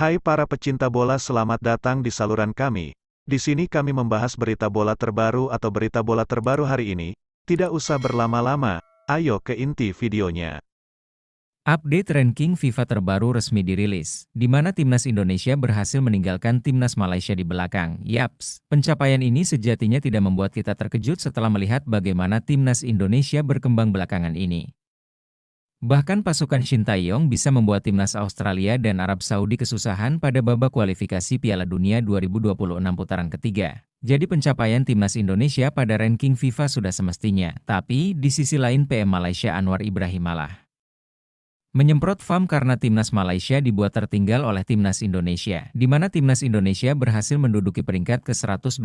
Hai para pecinta bola, selamat datang di saluran kami. Di sini kami membahas berita bola terbaru atau berita bola terbaru hari ini. Tidak usah berlama-lama, ayo ke inti videonya. Update ranking FIFA terbaru resmi dirilis, di mana timnas Indonesia berhasil meninggalkan timnas Malaysia di belakang. Yaps, pencapaian ini sejatinya tidak membuat kita terkejut setelah melihat bagaimana timnas Indonesia berkembang belakangan ini. Bahkan pasukan Shin Tae-yong bisa membuat timnas Australia dan Arab Saudi kesusahan pada babak kualifikasi Piala Dunia 2026 putaran ketiga. Jadi pencapaian timnas Indonesia pada ranking FIFA sudah semestinya, tapi di sisi lain PM Malaysia Anwar Ibrahim malah menyemprot FAM karena timnas Malaysia dibuat tertinggal oleh timnas Indonesia, di mana timnas Indonesia berhasil menduduki peringkat ke-129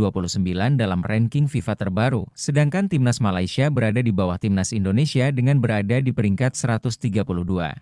dalam ranking FIFA terbaru, sedangkan timnas Malaysia berada di bawah timnas Indonesia dengan berada di peringkat 132.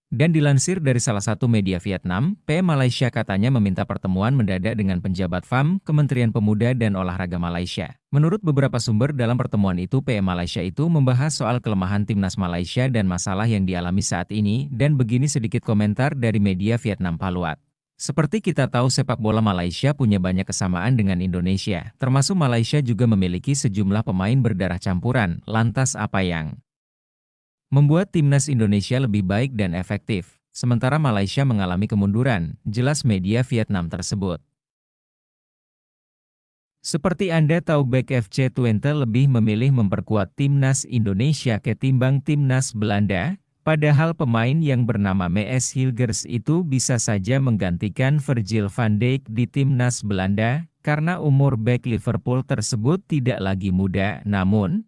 Dan dilansir dari salah satu media Vietnam, PM Malaysia katanya meminta pertemuan mendadak dengan penjabat FAM, Kementerian Pemuda dan Olahraga Malaysia. Menurut beberapa sumber dalam pertemuan itu, PM Malaysia itu membahas soal kelemahan timnas Malaysia dan masalah yang dialami saat ini, dan begini sedikit komentar dari media Vietnam Paluat. Seperti kita tahu, sepak bola Malaysia punya banyak kesamaan dengan Indonesia, termasuk Malaysia juga memiliki sejumlah pemain berdarah campuran. Lantas apa yang membuat timnas Indonesia lebih baik dan efektif, sementara Malaysia mengalami kemunduran, jelas media Vietnam tersebut. Seperti Anda tahu, Baek FC Twente lebih memilih memperkuat timnas Indonesia ketimbang timnas Belanda, padahal pemain yang bernama Mees Hilgers itu bisa saja menggantikan Virgil van Dijk di timnas Belanda, karena umur bek Liverpool tersebut tidak lagi muda. Namun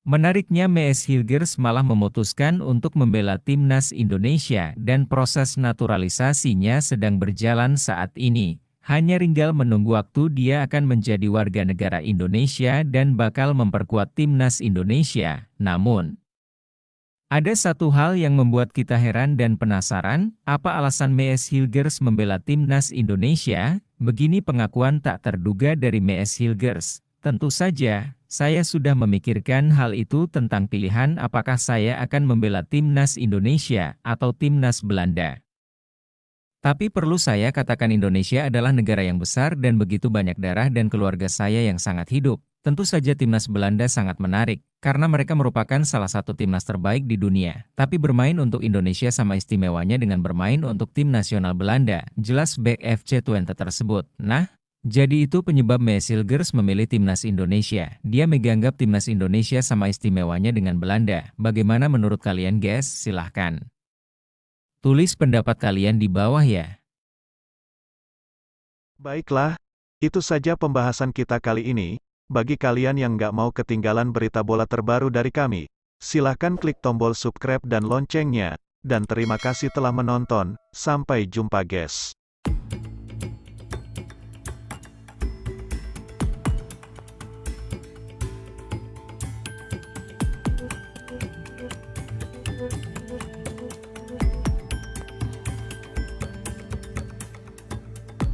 menariknya, Mees Hilgers malah memutuskan untuk membela timnas Indonesia dan proses naturalisasinya sedang berjalan saat ini. Hanya tinggal menunggu waktu dia akan menjadi warga negara Indonesia dan bakal memperkuat timnas Indonesia. Namun, ada satu hal yang membuat kita heran dan penasaran, apa alasan Mees Hilgers membela timnas Indonesia? Begini pengakuan tak terduga dari Mees Hilgers. Tentu saja, saya sudah memikirkan hal itu tentang pilihan apakah saya akan membela timnas Indonesia atau timnas Belanda. Tapi perlu saya katakan, Indonesia adalah negara yang besar dan begitu banyak darah dan keluarga saya yang sangat hidup. Tentu saja timnas Belanda sangat menarik, karena mereka merupakan salah satu timnas terbaik di dunia. Tapi bermain untuk Indonesia sama istimewanya dengan bermain untuk tim nasional Belanda, jelas Baek FC Twente tersebut. Nah, jadi itu penyebab Mees Hilgers memilih timnas Indonesia. Dia menganggap timnas Indonesia sama istimewanya dengan Belanda. Bagaimana menurut kalian, guys? Silahkan tulis pendapat kalian di bawah ya. Baiklah, itu saja pembahasan kita kali ini. Bagi kalian yang nggak mau ketinggalan berita bola terbaru dari kami, silahkan klik tombol subscribe dan loncengnya. Dan terima kasih telah menonton, sampai jumpa guys.